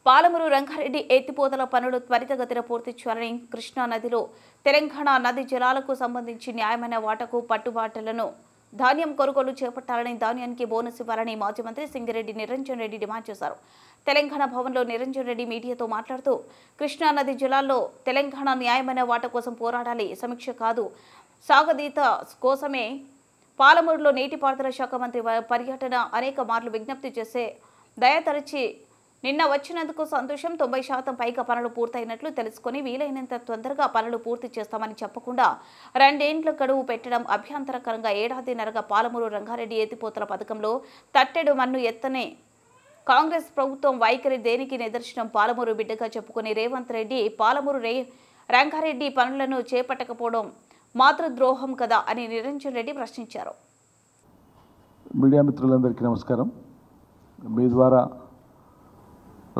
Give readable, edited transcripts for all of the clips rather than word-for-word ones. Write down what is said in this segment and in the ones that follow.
పాలమూరు రంగారెడ్డి ఎత్తిపోతల పనులు త్వరితగతిన పూర్తి చేయాలని కృష్ణా నదిలో తెలంగాణ నది జలాలకు సంబంధించి న్యాయమైన వాటాకు పట్టుబాట్లను ధాన్యం కొనుగోలు చేపట్టాలని ధాన్యానికి బోనస్ ఇవ్వాలని మాజీ మంత్రి సింగిరెడ్డి నిరంజన్ రెడ్డి డిమాండ్ చేశారు. తెలంగాణ భవన్లో నిరంజన్ రెడ్డి మీడియాతో మాట్లాడుతూ కృష్ణా నది జలాల్లో తెలంగాణ న్యాయమైన వాటా కోసం పోరాడాలి, సమీక్ష కాదు సాగదీత కోసమే పాలమూరులో నీటిపారుదల శాఖ మంత్రి పర్యటన అనేక మార్లు విజ్ఞప్తి చేసే దయతరచి నిన్న వచ్చినందుకు సంతోషం. 90% పైగా పనులు పూర్తయినట్లు తెలుసుకుని వీలైనంత తొందరగా పనులు పూర్తి చేస్తామని చెప్పకుండా 2 ఏళ్ల గడువు పెట్టడం అభ్యంతరకరంగా ఏడాదిన్నరగా పాలమూరు రంగారెడ్డి ఎత్తిపోతల పథకంలో తట్టెడు మన్ను ఎత్తనే కాంగ్రెస్ ప్రభుత్వం వైఖరి దేనికి నిదర్శనం? పాలమూరు బిడ్డగా చెప్పుకుని రేవంత్ రెడ్డి పాలమూరు రంగారెడ్డి పనులను చేపట్టకపోవడం మాతృద్రోహం కదా అని నిరంజన్ రెడ్డి ప్రశ్నించారు. మీడియా మిత్రులందరికీ నమస్కారం. మీ ద్వారా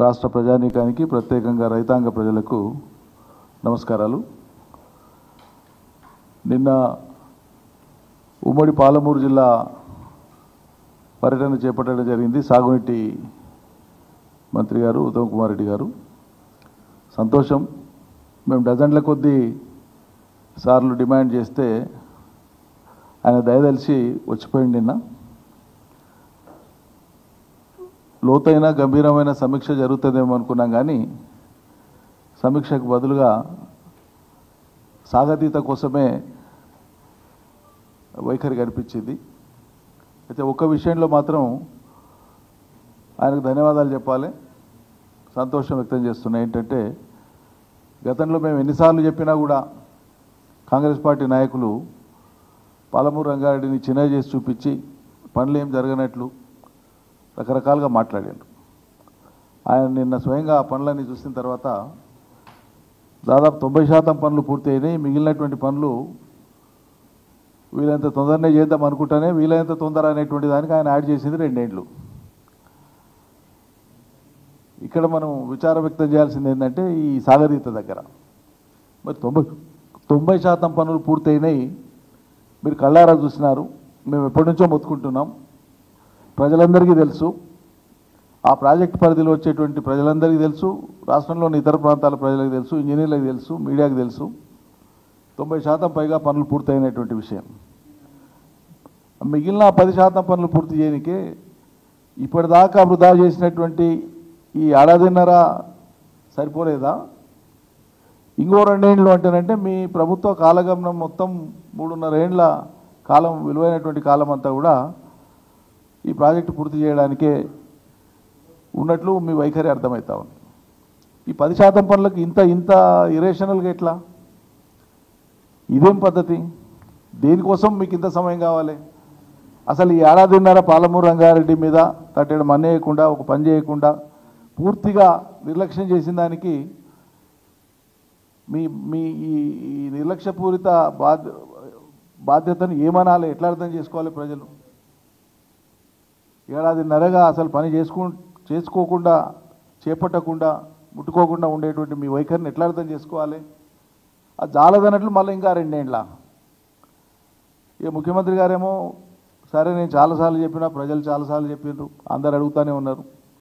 రాష్ట్ర ప్రజానీకానికి ప్రత్యేకంగా రైతాంగ ప్రజలకు నమస్కారాలు. నిన్న ఉమ్మడి పాలమూరు జిల్లా పర్యటన చేపట్టడం జరిగింది. సాగునీటి మంత్రి గారు ఉత్తమ్ కుమార్ రెడ్డి గారు, సంతోషం. మేము డజన్ల కొద్దీ సార్లు డిమాండ్ చేస్తే ఆయన దయదలిచి వచ్చిపోయింది. నిన్న లోతైన గంభీరమైన సమీక్ష జరుగుతుందేమో అనుకున్నాం, కానీ సమీక్షకు బదులుగా సాగతీత కోసమే వైఖరి కనిపించింది. అయితే ఒక్క విషయంలో మాత్రం ఆయనకు ధన్యవాదాలు చెప్పాలి, సంతోషం వ్యక్తం చేస్తున్నాయి. ఏంటంటే గతంలో మేము ఎన్నిసార్లు చెప్పినా కూడా కాంగ్రెస్ పార్టీ నాయకులు పాలమూరు రంగారెడ్డిని చిన్న చేసి చూపించి పనులు ఏం జరగనట్లు రకరకాలుగా మాట్లాడారు. ఆయన నిన్న స్వయంగా ఆ పనులన్నీ చూసిన తర్వాత దాదాపు 90% పనులు పూర్తి అయినాయి. మిగిలినటువంటి పనులు వీలైనంత తొందరనే చేద్దాం అనుకుంటానే వీలైనంత తొందర అనేటువంటి దానికి ఆయన యాడ్ చేసింది 2 ఏళ్ళు. ఇక్కడ మనం విచారం వ్యక్తం చేయాల్సింది ఏంటంటే ఈ సాగరీత దగ్గర మరి 90% పనులు పూర్తయినాయి. మీరు కళ్ళారా చూసినారు. మేము ఎప్పటి నుంచో మొత్తుకుంటున్నాం. ప్రజలందరికీ తెలుసు, ఆ ప్రాజెక్టు పరిధిలో వచ్చేటువంటి ప్రజలందరికీ తెలుసు, రాష్ట్రంలోని ఇతర ప్రాంతాల ప్రజలకు తెలుసు, ఇంజనీర్లకు తెలుసు, మీడియాకు తెలుసు. 90% పైగా పనులు పూర్తయినటువంటి విషయం. మిగిలిన 10% పనులు పూర్తి చేయనికే ఇప్పటిదాకా వృధా చేసినటువంటి ఈ ఏడాదిన్నర సరిపోలేదా? ఇంకో 2 ఏళ్ళు అంటేనంటే మీ ప్రభుత్వ కాలగమనం మొత్తం 3.5 ఏళ్ల కాలం, విలువైనటువంటి కాలం అంతా కూడా ఈ ప్రాజెక్టు పూర్తి చేయడానికే ఉన్నట్లు మీ వైఖరి అర్థమవుతా ఉంది. ఈ 10% పనులకు ఇంత ఇరేషనల్గా ఎట్లా? ఇదేం పద్ధతి? దేనికోసం మీకు ఇంత సమయం కావాలి? అసలు ఈ ఏడాదిన్నర పాలమూరు రంగారెడ్డి మీద తట్టడం అనేయకుండా, ఒక పని చేయకుండా పూర్తిగా నిర్లక్ష్యం చేసిన దానికి మీ ఈ నిర్లక్ష్యపూరిత బాధ్యతను ఏమనాలి, ఎట్లా అర్థం చేసుకోవాలి ప్రజలు? ఏడాదిన్నరగా అసలు పని చేసుకోకుండా, చేపట్టకుండా, ముట్టుకోకుండా ఉండేటువంటి మీ వైఖరిని ఎట్లా అర్థం చేసుకోవాలి? అది జాలదన్నట్లు మళ్ళీ ఇంకా 2 ఏళ్ళ. ఇక ముఖ్యమంత్రి గారేమో సరే నేను చాలాసార్లు చెప్పినా, ప్రజలు చాలాసార్లు చెప్పినారు, అందరు అడుగుతూనే ఉన్నారు.